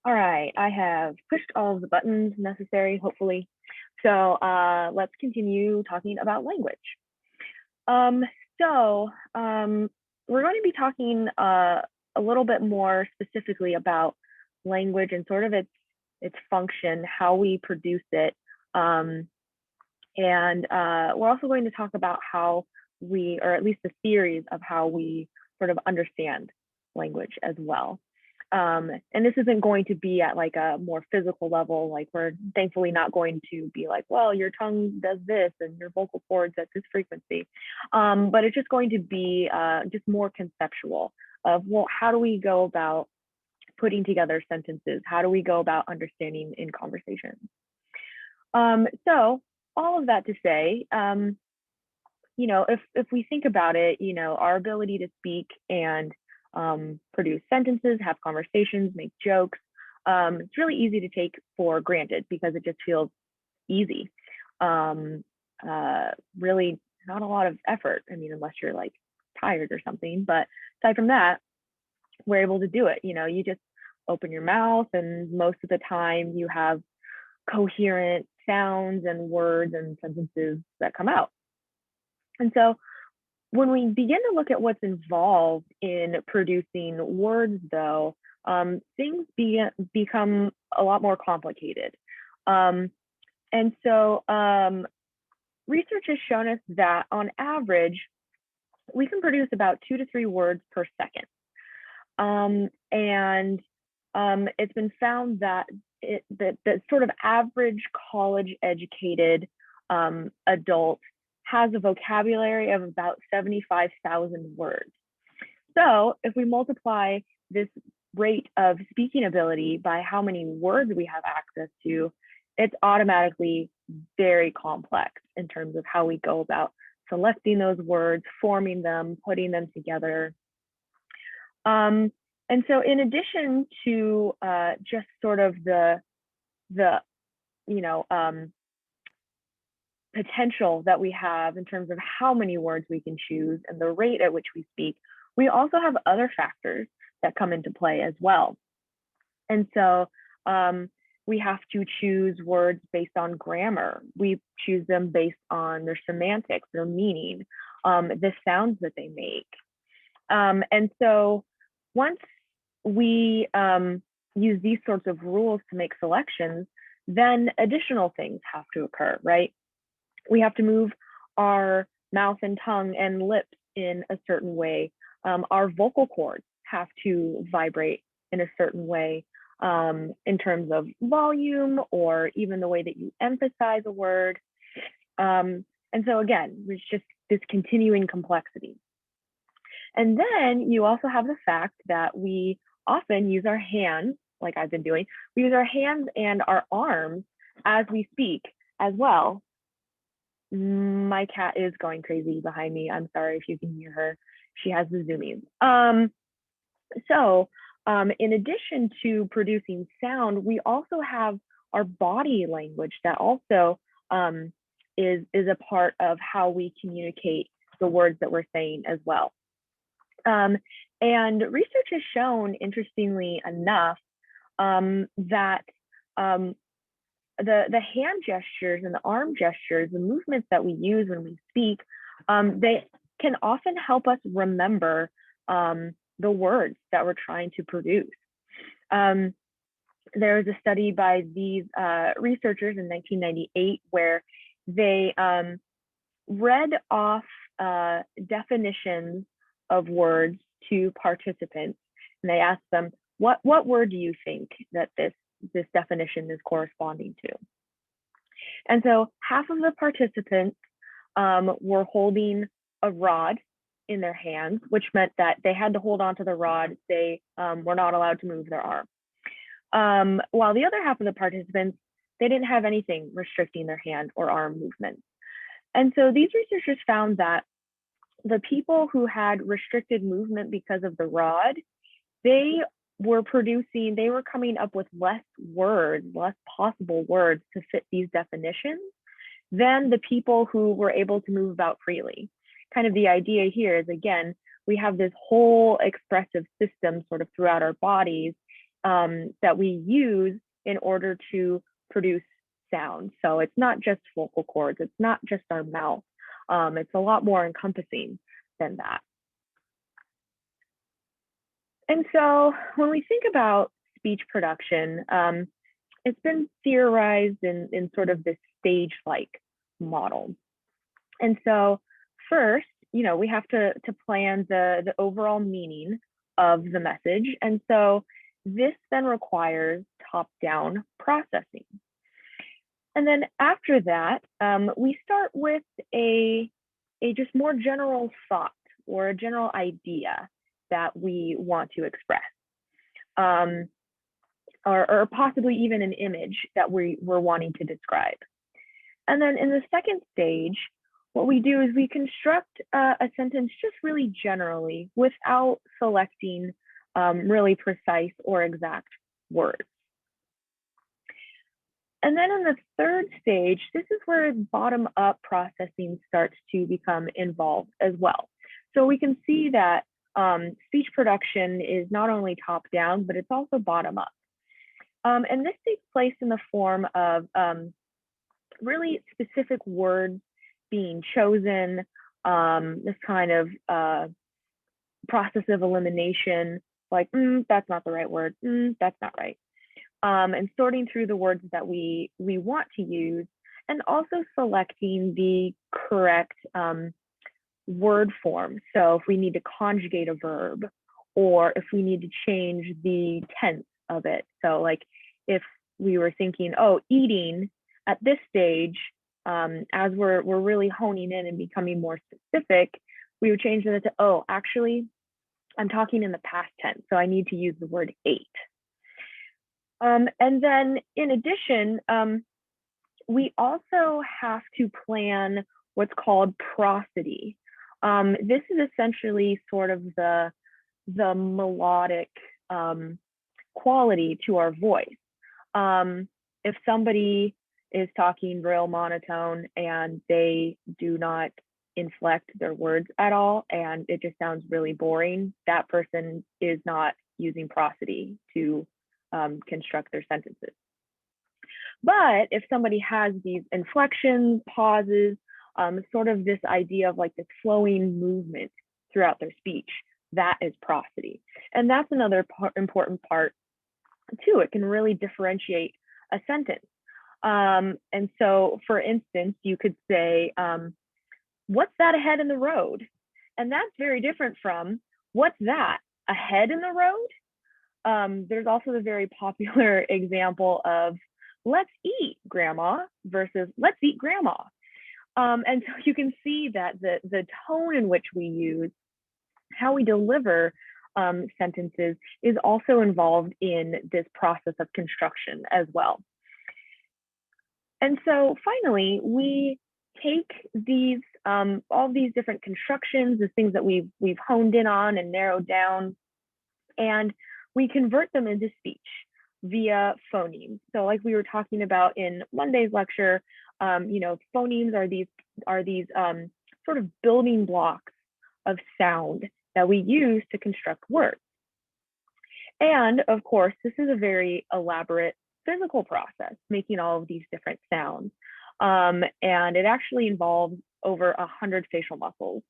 All right, I have pushed all of the buttons necessary, hopefully. So let's continue talking about language. Um, so we're going to be talking a little bit more specifically about language and sort of its function, how we produce it, um, and we're also going to talk about how we, or at least the theories of how we sort of understand language as well. And this isn't going to be at like a more physical level. Like we're thankfully not going to be like, well, your tongue does this and your vocal cords at this frequency. But it's just going to be just more conceptual of, well, how do we go about putting together sentences? How do we go about understanding in conversations? So all of that to say, if we think about it, our ability to speak and produce sentences, have conversations, make jokes, it's really easy to take for granted because it just feels easy. Really not a lot of effort. I mean, unless you're like tired or something, but aside from that, we're able to do it. You just open your mouth and most of the time you have coherent sounds and words and sentences that come out. And so when we begin to look at what's involved in producing words, though, things become a lot more complicated. And so research has shown us that on average, we can produce about 2 to 3 words per second. And it's been found that the sort of average college educated adult has a vocabulary of about 75,000 words. So if we multiply this rate of speaking ability by how many words we have access to, it's automatically very complex in terms of how we go about selecting those words, forming them, putting them together. And so in addition to just sort of the potential that we have in terms of how many words we can choose and the rate at which we speak, we also have other factors that come into play as well. And so we have to choose words based on grammar. We choose them based on their semantics, their meaning, the sounds that they make. And so once we use these sorts of rules to make selections, then additional things have to occur, right? We have to move our mouth and tongue and lips in a certain way. Our vocal cords have to vibrate in a certain way in terms of volume or even the way that you emphasize a word. And so again, there's just this continuing complexity. And then you also have the fact that we often use our hands, like I've been doing, we use our hands and our arms as we speak as well. My cat is going crazy behind me. I'm sorry if you can hear her. She has the zoomies. So in addition to producing sound, we also have our body language that also is a part of how we communicate the words that we're saying as well. And research has shown, interestingly enough, that the hand gestures and the arm gestures, the movements that we use when we speak, they can often help us remember the words that we're trying to produce. There was a study by these researchers in 1998 where they read off definitions of words to participants, and they asked them, what word do you think that this definition is corresponding to? And so half of the participants were holding a rod in their hands, which meant that they had to hold on to the rod. They were not allowed to move their arm. While the other half of the participants, they didn't have anything restricting their hand or arm movements. And so these researchers found that the people who had restricted movement because of the rod, they were coming up with less words, less possible words to fit these definitions than the people who were able to move about freely. Kind of the idea here is, again, we have this whole expressive system sort of throughout our bodies, that we use in order to produce sound. So it's not just vocal cords, it's not just our mouth. It's a lot more encompassing than that. And so when we think about speech production, it's been theorized in sort of this stage-like model. And so first, we have to plan the overall meaning of the message. And so this then requires top-down processing. And then after that, we start with a just more general thought or a general idea that we want to express, or possibly even an image that we're wanting to describe. And then in the second stage, what we do is we construct a sentence just really generally without selecting really precise or exact words. And then in the third stage, this is where bottom-up processing starts to become involved as well. So we can see that speech production is not only top-down, but it's also bottom-up. And this takes place in the form of really specific words being chosen, this kind of process of elimination, like, that's not the right word, that's not right. And sorting through the words that we want to use, and also selecting the correct word form. So if we need to conjugate a verb, or if we need to change the tense of it. So like if we were thinking, oh, eating at this stage, as we're really honing in and becoming more specific, we would change that to, oh, actually, I'm talking in the past tense, so I need to use the word ate. And then in addition, we also have to plan what's called prosody. This is essentially sort of the melodic quality to our voice. If somebody is talking real monotone and they do not inflect their words at all, and it just sounds really boring, that person is not using prosody to construct their sentences. But if somebody has these inflections, pauses, sort of this idea of like this flowing movement throughout their speech, that is prosody. And that's another important part too. It can really differentiate a sentence. And so, for instance, you could say, what's that ahead in the road? And that's very different from, what's that ahead in the road? There's also the very popular example of, let's eat, grandma, versus let's eat, grandma. And so you can see that the tone in which we use, how we deliver sentences, is also involved in this process of construction as well. And so finally, we take these all these different constructions, the things that we've honed in on and narrowed down, and we convert them into speech via phonemes. So like we were talking about in Monday's lecture, phonemes are these sort of building blocks of sound that we use to construct words. And of course, this is a very elaborate physical process, making all of these different sounds. And it actually involves over 100 facial muscles.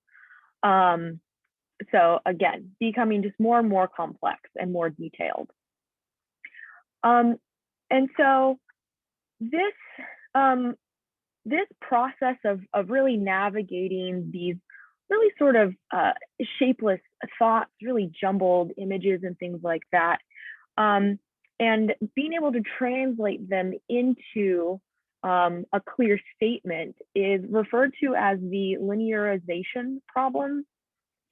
So again, becoming just more and more complex and more detailed. And so this process of really navigating these really sort of shapeless thoughts, really jumbled images and things like that, and being able to translate them into a clear statement is referred to as the linearization problem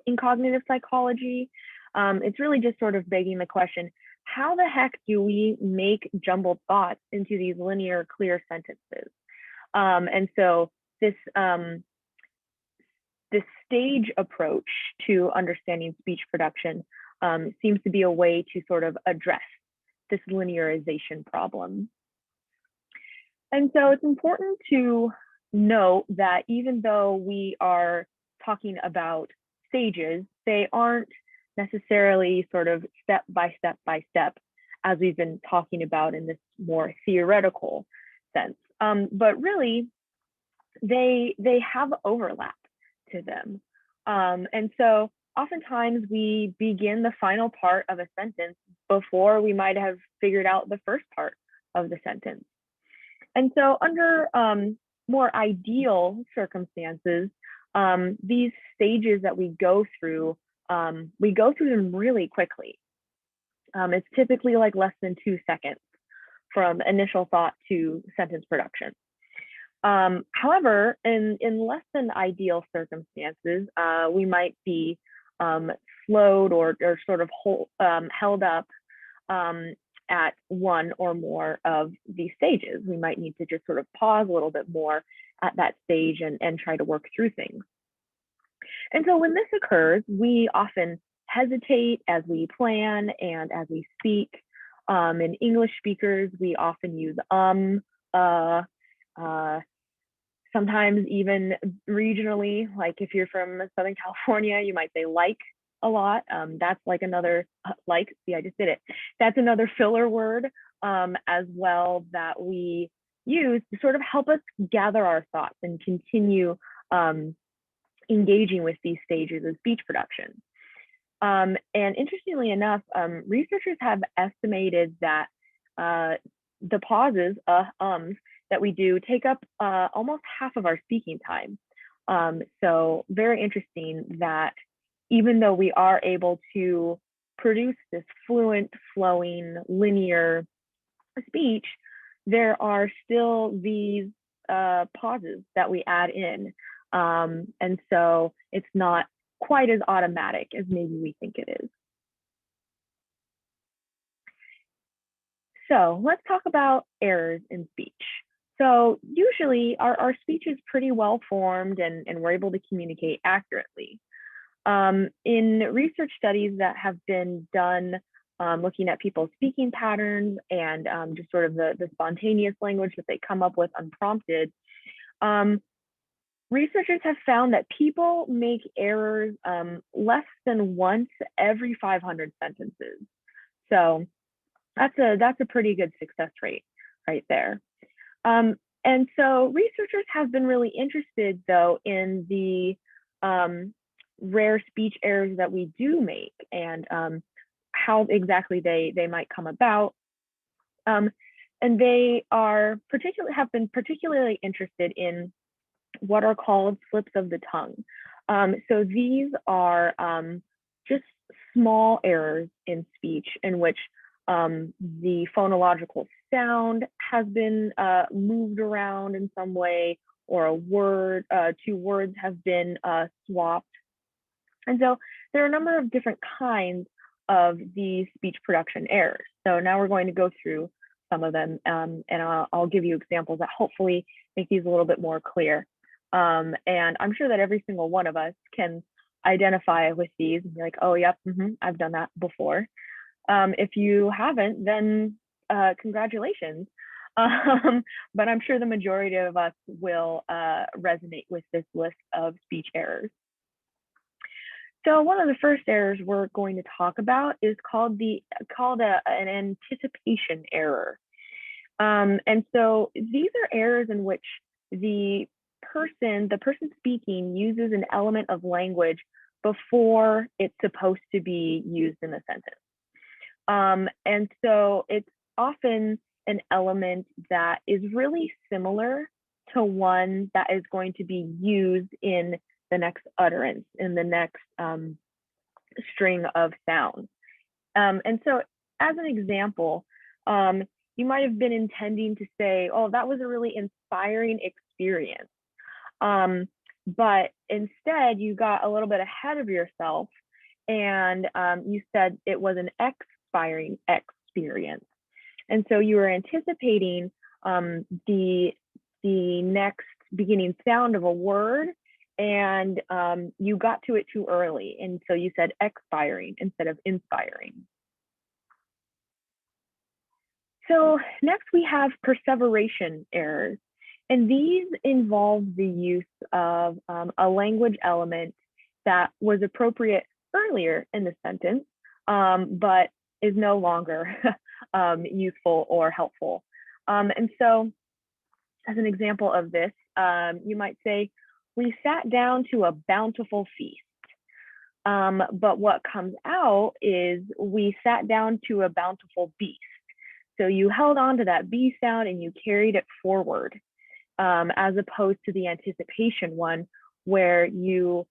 in cognitive psychology. It's really just sort of begging the question, how the heck do we make jumbled thoughts into these linear, clear sentences? And so this stage approach to understanding speech production seems to be a way to sort of address this linearization problem. And so it's important to note that even though we are talking about stages, they aren't necessarily sort of step by step by step as we've been talking about in this more theoretical sense. But really, they have overlap to them. And so oftentimes we begin the final part of a sentence before we might have figured out the first part of the sentence. And so under more ideal circumstances, these stages that we go through them really quickly. It's typically like less than 2 seconds from initial thought to sentence production. However, in less than ideal circumstances, we might be slowed or sort of held up at one or more of these stages. We might need to just sort of pause a little bit more at that stage and try to work through things. And so when this occurs, we often hesitate as we plan and as we speak. In English speakers, we often use sometimes even regionally, like if you're from Southern California, you might say like a lot. That's like another, see, I just did it. That's another filler word as well that we use to sort of help us gather our thoughts and continue engaging with these stages of speech production. And interestingly enough, researchers have estimated that the pauses, that we do take up almost half of our speaking time. So very interesting that even though we are able to produce this fluent, flowing, linear speech, there are still these pauses that we add in. And so it's not quite as automatic as maybe we think it is. So let's talk about errors in speech. So usually our speech is pretty well formed and we're able to communicate accurately. In research studies that have been done looking at people's speaking patterns and just sort of the spontaneous language that they come up with unprompted, researchers have found that people make errors less than once every 500 sentences. So that's a pretty good success rate right there. And so researchers have been really interested, though, in the rare speech errors that we do make and how exactly they might come about. And they have been particularly interested in what are called slips of the tongue. So these are just small errors in speech in which the phonological sound has been moved around in some way, or a word, 2 words have been swapped. And so there are a number of different kinds of these speech production errors. So now we're going to go through some of them, and I'll give you examples that hopefully make these a little bit more clear. And I'm sure that every single one of us can identify with these and be like, oh, yep, I've done that before. If you haven't, then congratulations. But I'm sure the majority of us will resonate with this list of speech errors. So one of the first errors we're going to talk about is called an anticipation error. And so these are errors in which the person speaking uses an element of language before it's supposed to be used in a sentence. And so it's often an element that is really similar to one that is going to be used in the next utterance, in the next string of sounds. And so as an example, you might have been intending to say, oh, that was a really inspiring experience. But instead you got a little bit ahead of yourself and you said it was an expiring experience. And so you were anticipating the next beginning sound of a word, and you got to it too early. And so you said expiring instead of inspiring. So next we have perseveration errors. And these involve the use of a language element that was appropriate earlier in the sentence, but is no longer useful or helpful. And so as an example of this, you might say, we sat down to a bountiful feast. But what comes out is we sat down to a bountiful beast. So you held on to that B sound and you carried it forward, as opposed to the anticipation one, where you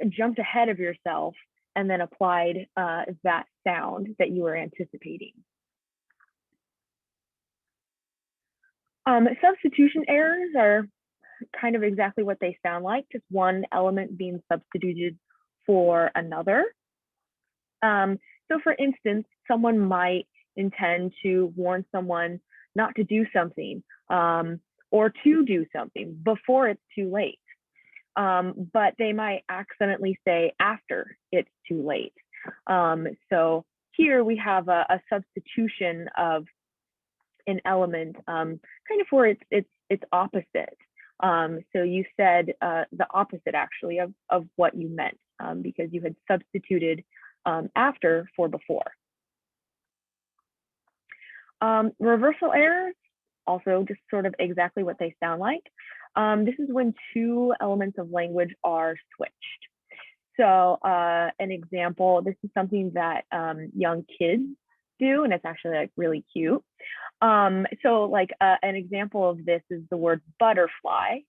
jumped ahead of yourself and then applied that sound that you were anticipating. Substitution errors are kind of exactly what they sound like, just one element being substituted for another. So for instance, someone might intend to warn someone not to do something or to do something before it's too late. But they might accidentally say after it's too late. So here we have a substitution of an element kind of for its opposite. So you said the opposite actually of what you meant, because you had substituted after for before. Reversal errors, also just sort of exactly what they sound like. This is when two elements of language are switched. So an example, this is something that young kids do, and it's actually like really cute. So like an example of this is the word butterfly.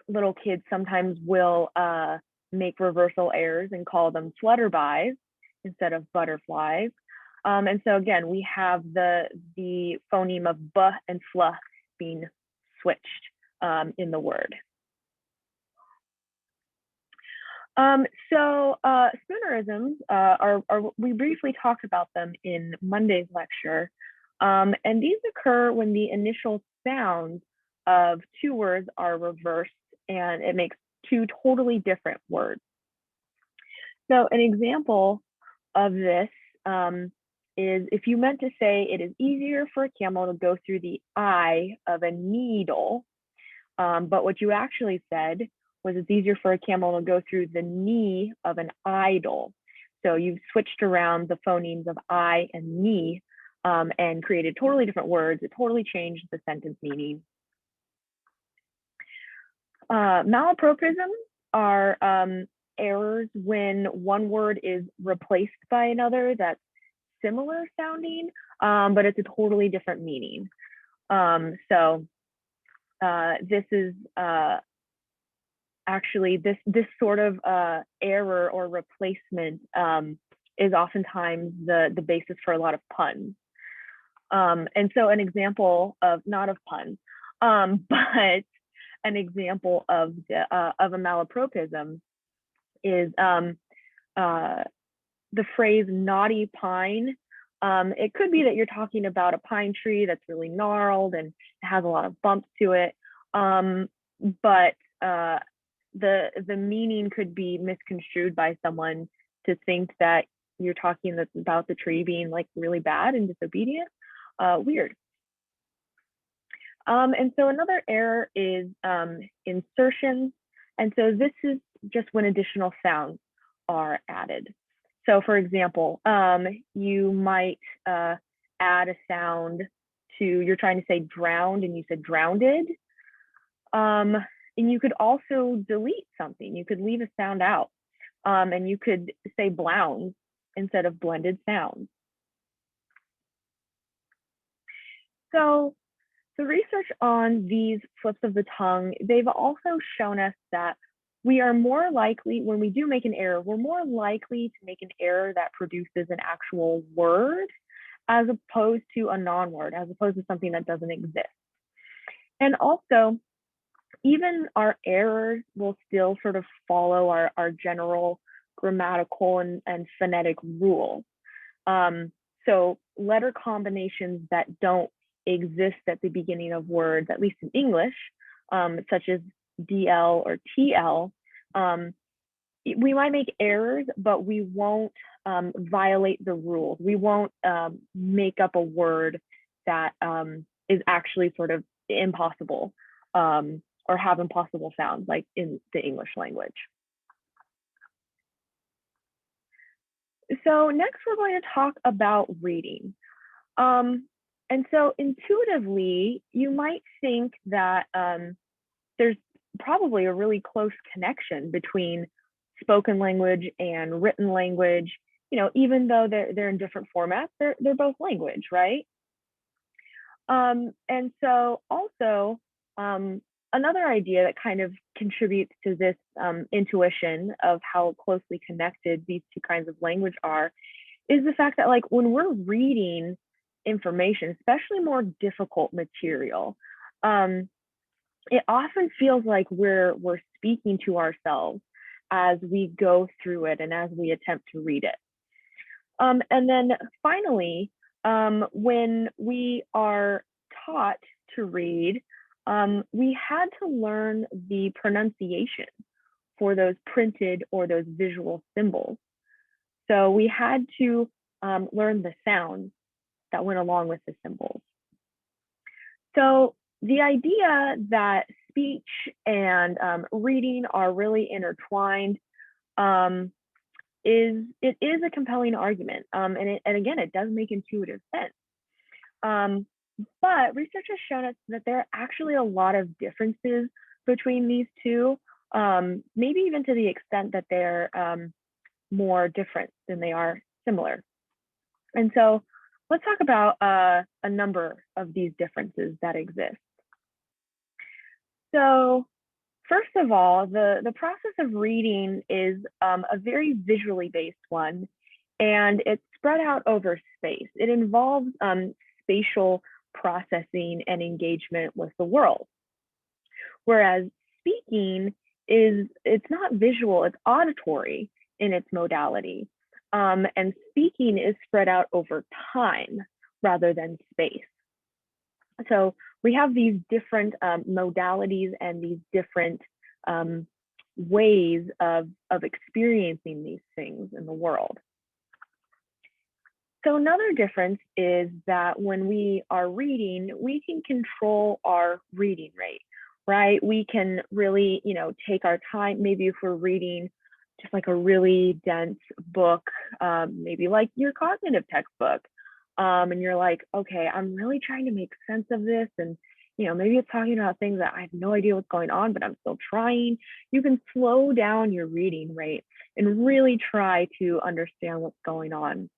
Little kids sometimes will make reversal errors and call them flutterbys instead of butterflies. And so again, we have the phoneme of b and fl being switched in the word. So spoonerisms we briefly talked about them in Monday's lecture. And these occur when the initial sounds of two words are reversed and it makes two totally different words. So an example of this is if you meant to say it is easier for a camel to go through the eye of a needle, but what you actually said was it's easier for a camel to go through the knee of an idol. So you've switched around the phonemes of I and knee and created totally different words. It totally changed the sentence meaning. Malapropisms are errors when one word is replaced by another that's similar sounding, but it's a totally different meaning. So this is actually this sort of error or replacement is oftentimes the basis for a lot of puns. And so an example of, not of puns, but an example of a malapropism is the phrase naughty pine. It could be that you're talking about a pine tree that's really gnarled and has a lot of bumps to it, but the meaning could be misconstrued by someone to think that you're talking about the tree being like really bad and disobedient. Weird. And so another error is insertions. And so this is just when additional sounds are added. So for example, you might add a sound to, you're trying to say drowned and you said drowned. And you could also delete something. You could leave a sound out and you could say blounds instead of blended sounds. So the research on these flips of the tongue, they've also shown us that we are more likely, when we do make an error, we're more likely to make an error that produces an actual word as opposed to a non-word, as opposed to something that doesn't exist. And also, even our errors will still sort of follow our general grammatical and phonetic rules. So letter combinations that don't exist at the beginning of words, at least in English, such as DL or TL, we might make errors, but we won't violate the rules. We won't make up a word that is actually sort of impossible or have impossible sounds like in the English language. So next we're going to talk about reading. And so intuitively, you might think that there's probably a really close connection between spoken language and written language. Even though they're in different formats, they're both language, right? And so also another idea that kind of contributes to this intuition of how closely connected these two kinds of language are is the fact that like when we're reading information, especially more difficult material, it often feels like we're speaking to ourselves as we go through it and as we attempt to read it. And then finally, when we are taught to read, we had to learn the pronunciation for those printed or those visual symbols. So we had to learn the sounds that went along with the symbols. So the idea that speech and reading are really intertwined is a compelling argument, and again, it does make intuitive sense. But research has shown us that there are actually a lot of differences between these two, maybe even to the extent that they're more different than they are similar. And so let's talk about a number of these differences that exist. So first of all, the process of reading is a very visually based one, and it's spread out over space. It involves spatial processing and engagement with the world. Whereas speaking it's not visual, it's auditory in its modality. And speaking is spread out over time rather than space. So we have these different modalities and these different ways of experiencing these things in the world. So another difference is that when we are reading, we can control our reading rate, right? We can really, take our time. Maybe if we're reading just like a really dense book, maybe like your cognitive textbook, and you're like, okay, I'm really trying to make sense of this. And, maybe it's talking about things that I have no idea what's going on, but I'm still trying. You can slow down your reading rate and really try to understand what's going on.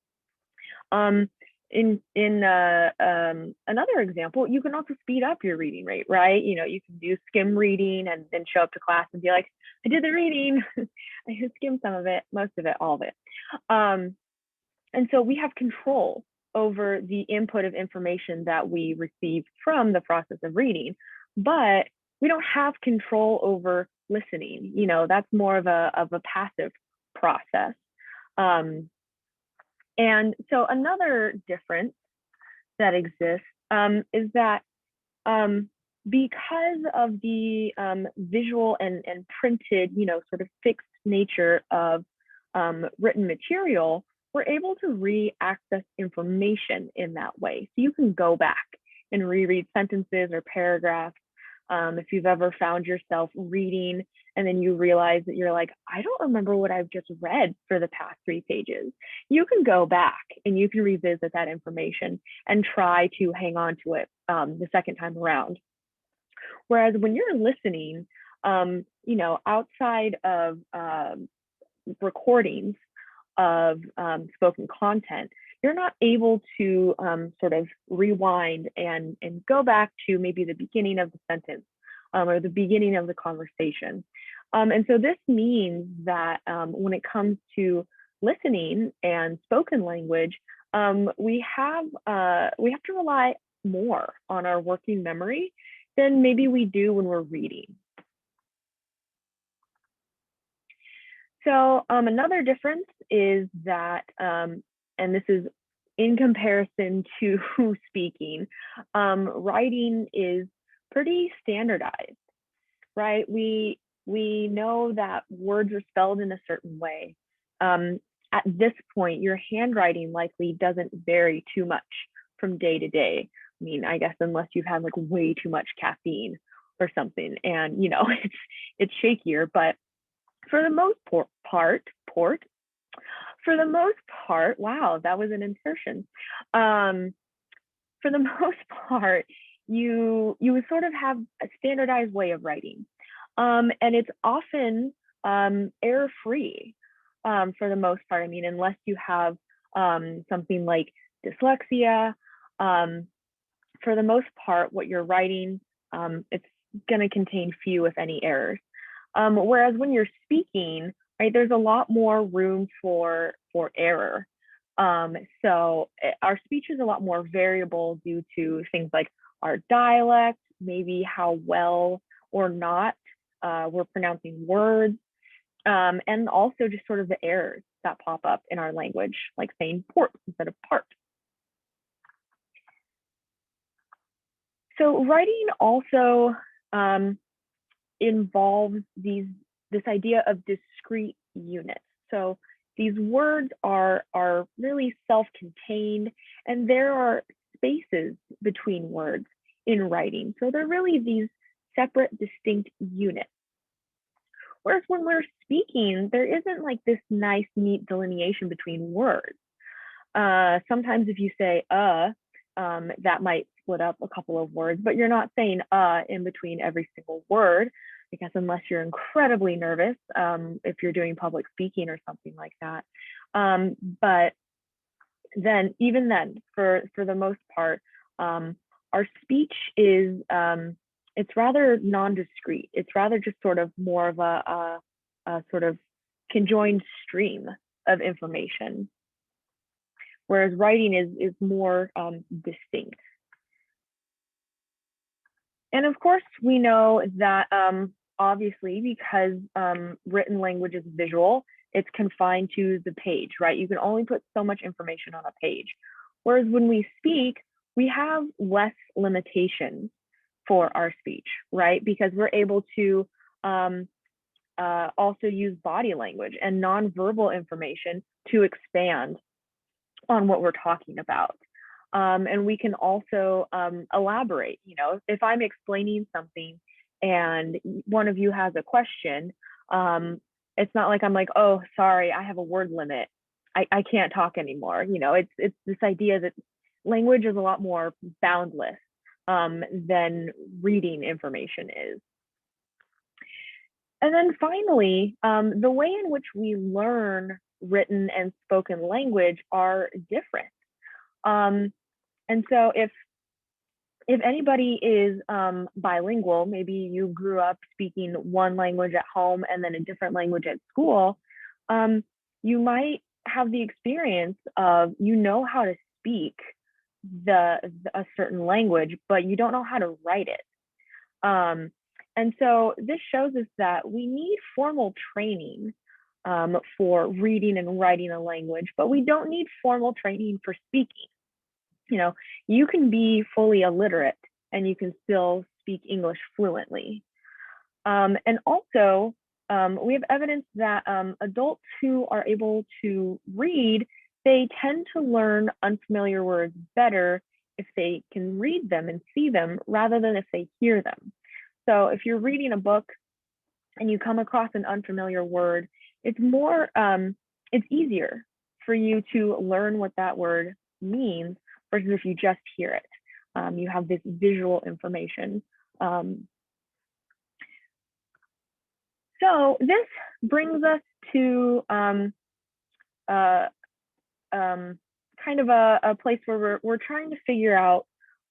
In another example, you can also speed up your reading rate, right? You can do skim reading and then show up to class and be like, I did the reading. I skimmed some of it, most of it, all of it. And so we have control over the input of information that we receive from the process of reading, but we don't have control over listening. That's more of a passive process. And so another difference that exists is that because of the visual and printed, sort of fixed nature of written material, we're able to re-access information in that way. So you can go back and reread sentences or paragraphs. If you've ever found yourself reading and then you realize that you're like, I don't remember what I've just read for the past 3 pages. You can go back and you can revisit that information and try to hang on to it the second time around. Whereas when you're listening, outside of recordings of spoken content, you're not able to sort of rewind and go back to maybe the beginning of the sentence or the beginning of the conversation. And so this means that when it comes to listening and spoken language, we have to rely more on our working memory than maybe we do when we're reading. So another difference is that, and this is in comparison to speaking, writing is pretty standardized, right? We know that words are spelled in a certain way. At this point, your handwriting likely doesn't vary too much from day to day. I mean, I guess unless you've had like way too much caffeine or something, and it's shakier. But for the most part, For the most part, wow, that was an insertion. For the most part, you sort of have a standardized way of writing, and it's often error-free for the most part. I mean, unless you have something like dyslexia, for the most part, what you're writing, it's going to contain few, if any, errors. Whereas when you're speaking, right, there's a lot more room for error. So our speech is a lot more variable due to things like our dialect, maybe how well or not we're pronouncing words, and also just sort of the errors that pop up in our language, like saying port instead of part. So writing also involves this idea of discrete units. So these words are really self-contained, and there are spaces between words in writing. So they're really these separate, distinct units. Whereas when we're speaking, there isn't like this nice, neat delineation between words. Sometimes if you say that might split up a couple of words, but you're not saying in between every single word, because unless you're incredibly nervous, if you're doing public speaking or something like that. But then, even then, for the most part, our speech is, it's rather non-discrete. It's rather just sort of more of a sort of conjoined stream of information, whereas writing is more distinct. And of course, we know that obviously, because written language is visual, it's confined to the page, right? You can only put so much information on a page. Whereas when we speak, we have less limitations for our speech, right? Because we're able to also use body language and nonverbal information to expand on what we're talking about. And we can also elaborate. You know, if I'm explaining something and one of you has a question, it's not like I'm like, oh, sorry, I have a word limit. I can't talk anymore. You know, it's this idea that language is a lot more boundless than reading information is. And then finally, the way in which we learn written and spoken language are different. And so if anybody is bilingual, maybe you grew up speaking one language at home and then a different language at school, you might have the experience of, you know how to speak a certain language, but you don't know how to write it. And so this shows us that we need formal training for reading and writing a language, but we don't need formal training for speaking. You know, you can be fully illiterate and you can still speak English fluently. And also, we have evidence that adults who are able to read, they tend to learn unfamiliar words better if they can read them and see them rather than if they hear them. So if you're reading a book and you come across an unfamiliar word, it's easier for you to learn what that word means versus if you just hear it. You have this visual information. So this brings us to kind of a place where we're trying to figure out,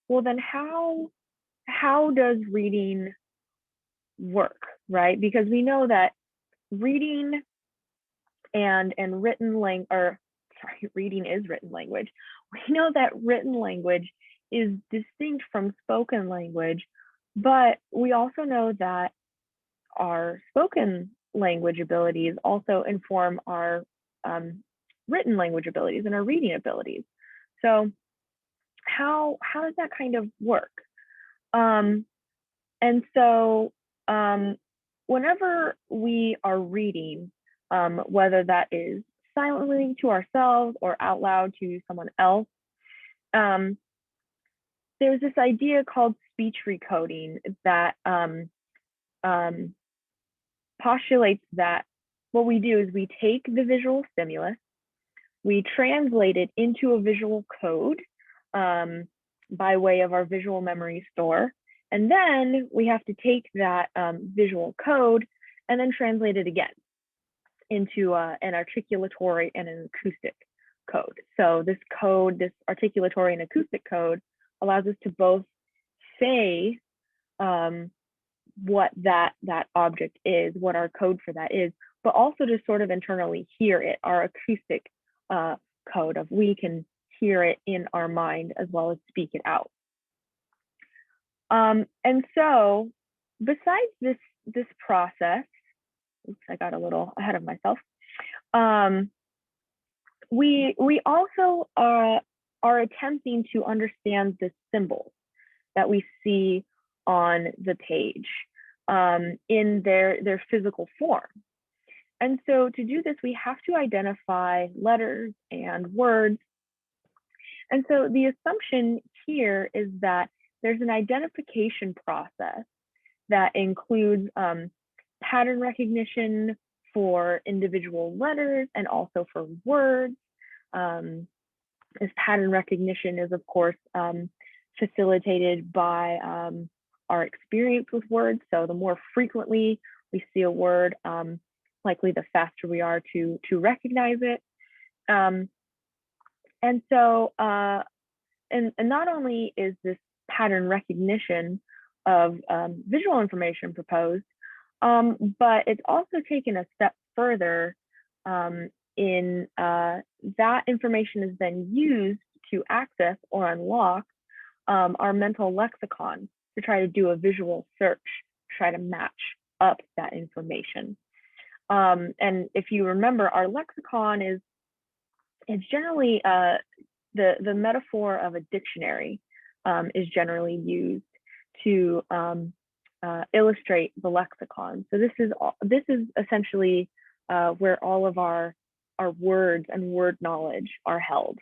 well, then how does reading work, right? Because we know that reading and written language, or sorry, reading is written language. We know that written language is distinct from spoken language, but we also know that our spoken language abilities also inform our written language abilities and our reading abilities. So how does that kind of work? And so whenever we are reading, whether that is silently to ourselves or out loud to someone else, there's this idea called speech recoding that postulates that what we do is we take the visual stimulus we translate it into a visual code by way of our visual memory store. And then we have to take that visual code and then translate it again into an articulatory and an acoustic code. So this code, this articulatory and acoustic code, allows us to both say what that object is, what our code for that is, but also to sort of internally hear it, our acoustic code of we can hear it in our mind as well as speak it out. And so besides this process, oops, I got a little ahead of myself. We also are attempting to understand the symbols that we see on the page in their physical form. And so to do this, we have to identify letters and words. And so the assumption here is that there's an identification process that includes pattern recognition for individual letters and also for words. This pattern recognition is, of course, facilitated by our experience with words. So the more frequently we see a word, likely the faster we are to recognize it. And so, and not only is this pattern recognition of visual information proposed, but it's also taken a step further in that information is then used to access or unlock our mental lexicon to try to do a visual search, try to match up that information. And if you remember, our lexicon is generally the metaphor of a dictionary is generally used to illustrate the lexicon. So this is essentially where all of our words and word knowledge are held.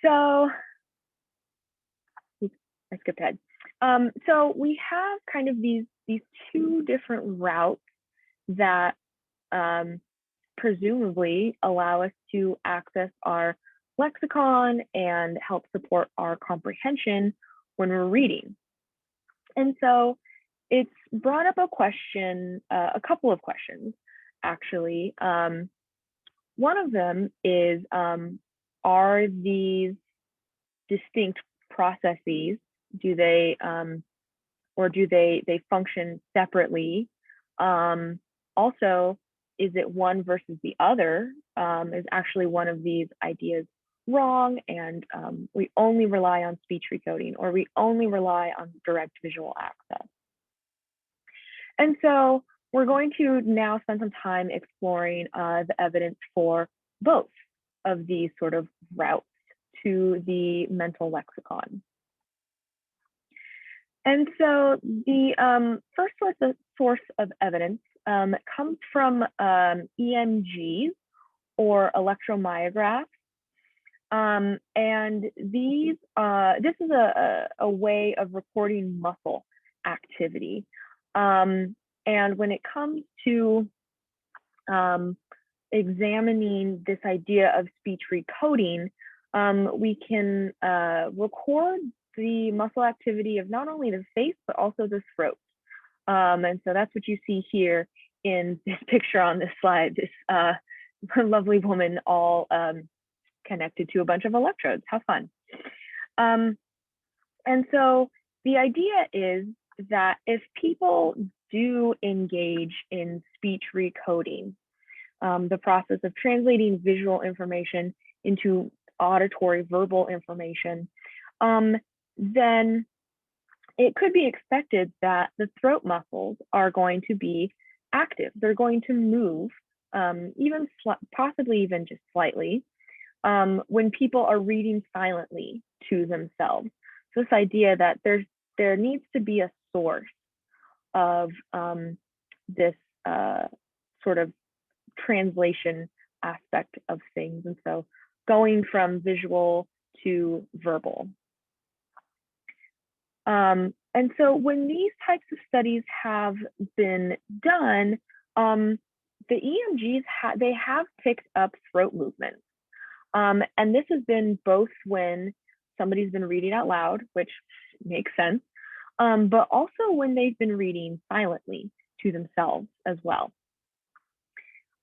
So, oops, I skipped ahead. So we have kind of these two different routes that presumably allow us to access our lexicon and help support our comprehension when we're reading. And so it's brought up a question, a couple of questions, actually. One of them is, are these distinct processes? Do they, or do they function separately? Also, is it one versus the other? Is actually one of these ideas wrong, and we only rely on speech recoding, or we only rely on direct visual access? And so we're going to now spend some time exploring the evidence for both of these sort of routes to the mental lexicon. And so the first source of evidence comes from EMGs, or electromyographs. And this is a way of recording muscle activity. And when it comes to examining this idea of speech recoding, we can record the muscle activity of not only the face, but also the throat. And so that's what you see here in this picture on this slide, this lovely woman all connected to a bunch of electrodes. How fun. And so the idea is that if people do engage in speech recoding, the process of translating visual information into auditory verbal information, then it could be expected that the throat muscles are going to be active. They're going to move, possibly even just slightly, when people are reading silently to themselves. So this idea that there needs to be a source of this sort of translation aspect of things. And so going from visual to verbal. And so when these types of studies have been done, the EMGs, they have picked up throat movements. And this has been both when somebody's been reading out loud, which makes sense, but also when they've been reading silently to themselves as well.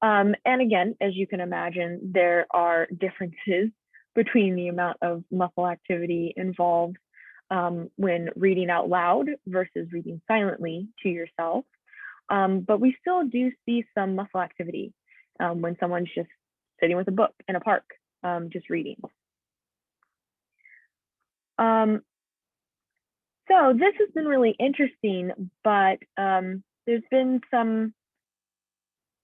And again, as you can imagine, there are differences between the amount of muscle activity involved when reading out loud versus reading silently to yourself. But we still do see some muscle activity when someone's just sitting with a book in a park, just reading. So this has been really interesting, but there's been some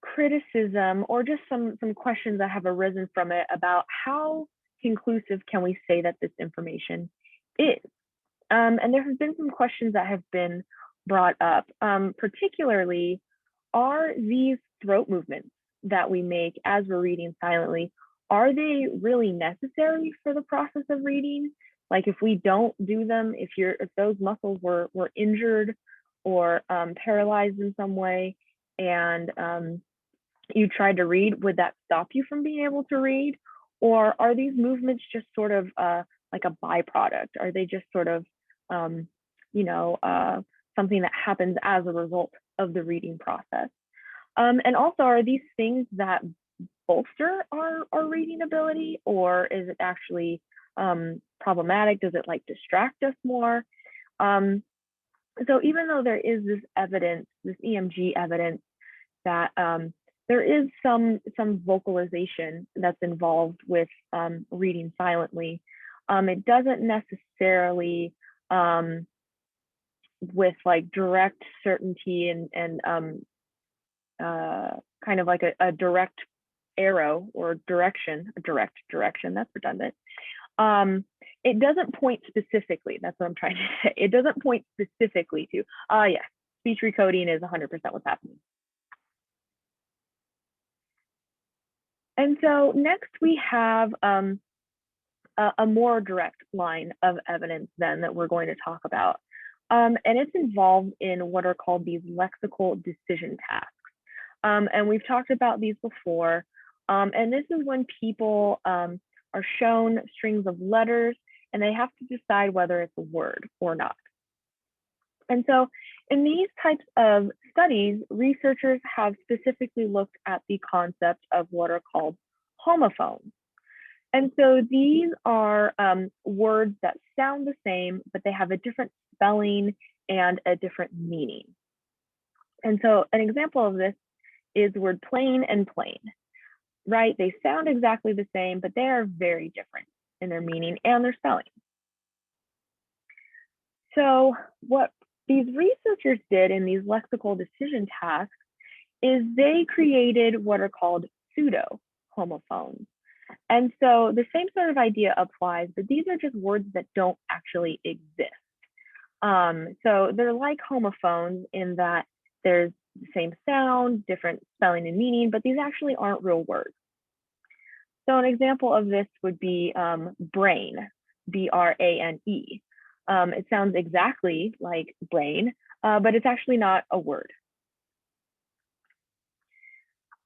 criticism or just some questions that have arisen from it about how conclusive can we say that this information is. And there have been some questions that have been brought up, particularly, are these throat movements that we make as we're reading silently, are they really necessary for the process of reading? Like if we don't do them, if those muscles were injured or paralyzed in some way, and you tried to read, would that stop you from being able to read? Or are these movements just sort of like a byproduct? Are they just sort of, something that happens as a result of the reading process? And also, are these things that bolster our reading ability, or is it actually problematic? Does it like distract us more? So even though there is this evidence, this EMG evidence that there is some vocalization that's involved with reading silently, it doesn't necessarily with like direct certainty and kind of like a direct arrow or direction, that's redundant. It doesn't point specifically, that's what I'm trying to say. It doesn't point specifically to, yes, speech recoding is 100% what's happening. And so next we have a more direct line of evidence then that we're going to talk about. And it's involved in what are called these lexical decision tasks. And we've talked about these before. And this is when people are shown strings of letters and they have to decide whether it's a word or not. And so in these types of studies, researchers have specifically looked at the concept of what are called homophones. And so these are words that sound the same, but they have a different spelling and a different meaning. And so an example of this is the word plane and plane, right? They sound exactly the same, but they are very different in their meaning and their spelling. So what these researchers did in these lexical decision tasks is they created what are called pseudo homophones. And so the same sort of idea applies, but these are just words that don't actually exist. So they're like homophones in that there's the same sound, different spelling and meaning, but these actually aren't real words. So an example of this would be brain, B-R-A-N-E. It sounds exactly like brain, but it's actually not a word.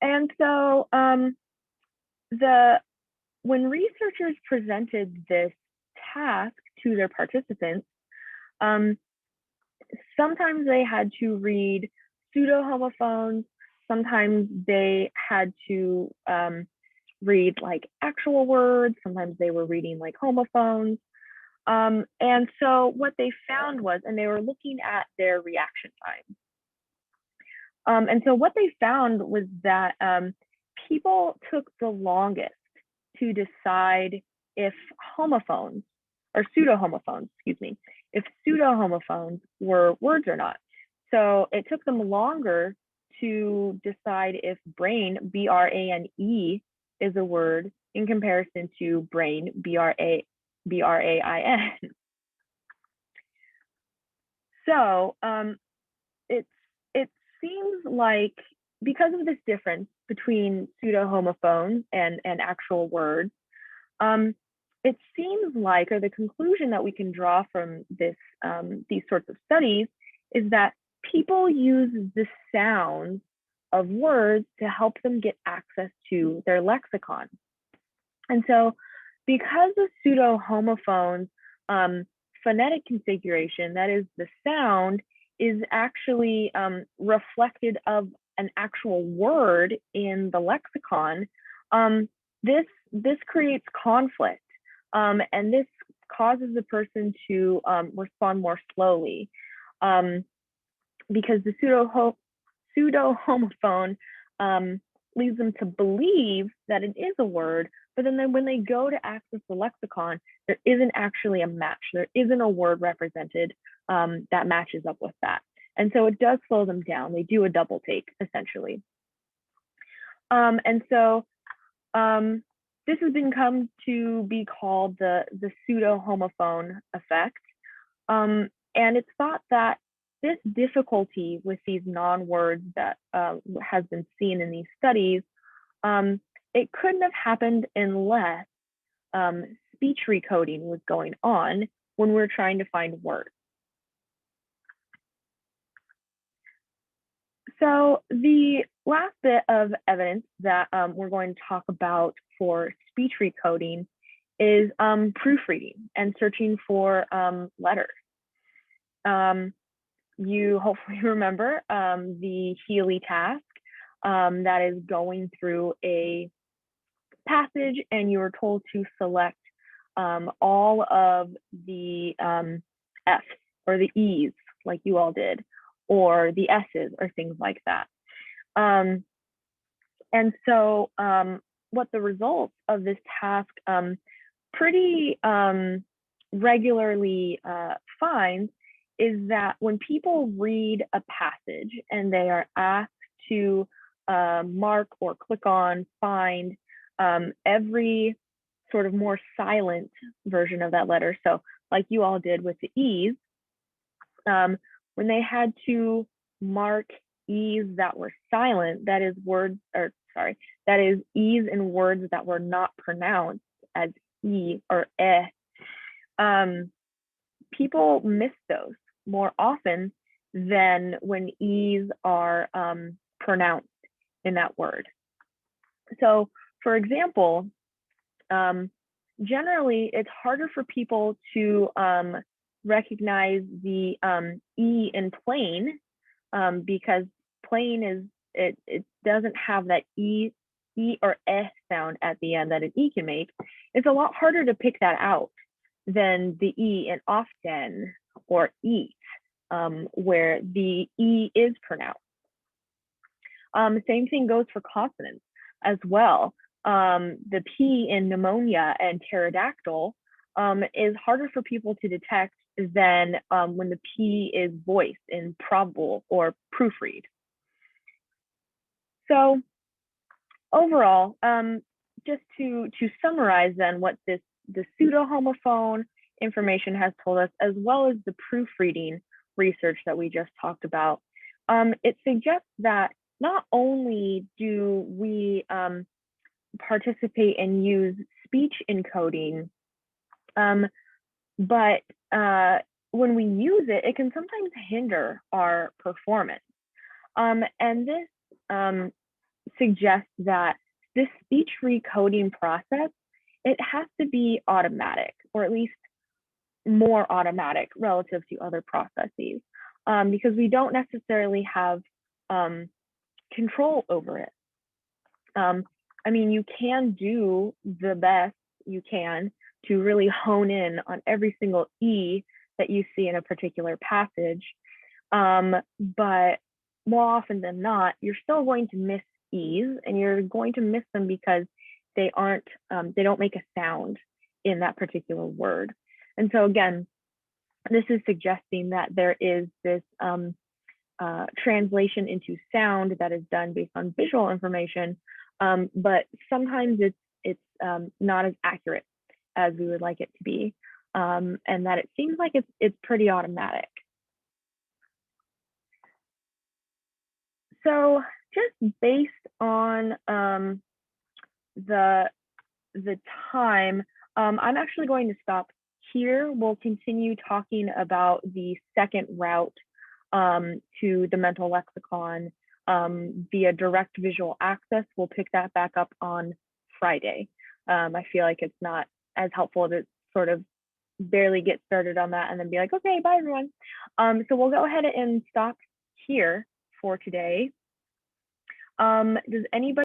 And so when researchers presented this task to their participants, sometimes they had to read pseudo-homophones, sometimes they had to read like actual words, sometimes they were reading like homophones. And so what they found was, and they were looking at their reaction time. And so what they found was that people took the longest to decide if homophones, or pseudo-homophones, if pseudo-homophones were words or not. So it took them longer to decide if brain, B-R-A-N-E, is a word in comparison to brain, B-R-A-I-N. So it seems like because of this difference between pseudo-homophones and actual words, it seems like, or the conclusion that we can draw from this, these sorts of studies, is that people use the sounds of words to help them get access to their lexicon. And so because the pseudo-homophones phonetic configuration, that is the sound, is actually reflected of an actual word in the lexicon, this creates conflict, and this causes the person to respond more slowly, because the pseudo-homophone leads them to believe that it is a word, but then when they go to access the lexicon, there isn't actually a match. There isn't a word represented that matches up with that. And so it does slow them down. They do a double take, essentially. And so this has come to be called the pseudo-homophone effect. And it's thought that this difficulty with these non-words that has been seen in these studies, it couldn't have happened unless speech recoding was going on when we're trying to find words. So the last bit of evidence that we're going to talk about for speech recoding is proofreading and searching for letters. You hopefully remember the Healy task that is going through a passage, and you were told to select all of the F's or the E's, like you all did, or the S's or things like that. And so what the results of this task pretty regularly finds is that when people read a passage and they are asked to mark or click on, find every sort of more silent version of that letter, so like you all did with the E's, when they had to mark E's that were silent, that is that is E's in words that were not pronounced as E or eh, people miss those more often than when E's are pronounced in that word. So for example, generally it's harder for people to recognize the E in plain, because plain is, it doesn't have that E or eh sound at the end that an E can make. It's a lot harder to pick that out than the E in often or eat, where the E is pronounced. Same thing goes for consonants as well. The P in pneumonia and pterodactyl is harder for people to detect than when the P is voiced in probable or proofread. So overall, just to summarize then what the pseudo-homophone information has told us, as well as the proofreading research that we just talked about, it suggests that not only do we participate and use speech encoding, but when we use it, it can sometimes hinder our performance. And this suggests that this speech recoding process, it has to be automatic, or at least more automatic relative to other processes, because we don't necessarily have control over it. I mean, you can do the best you can to really hone in on every single E that you see in a particular passage, but more often than not, you're still going to miss E's, and you're going to miss them because they don't make a sound in that particular word. And so again, this is suggesting that there is this translation into sound that is done based on visual information, but sometimes it's not as accurate as we would like it to be, and that it seems like it's pretty automatic. So just based on the time, I'm actually going to stop here. We'll continue talking about the second route to the mental lexicon via direct visual access. We'll pick that back up on Friday. I feel like it's not as helpful to sort of barely get started on that and then be like, okay, bye everyone. So we'll go ahead and stop here for today. Does anybody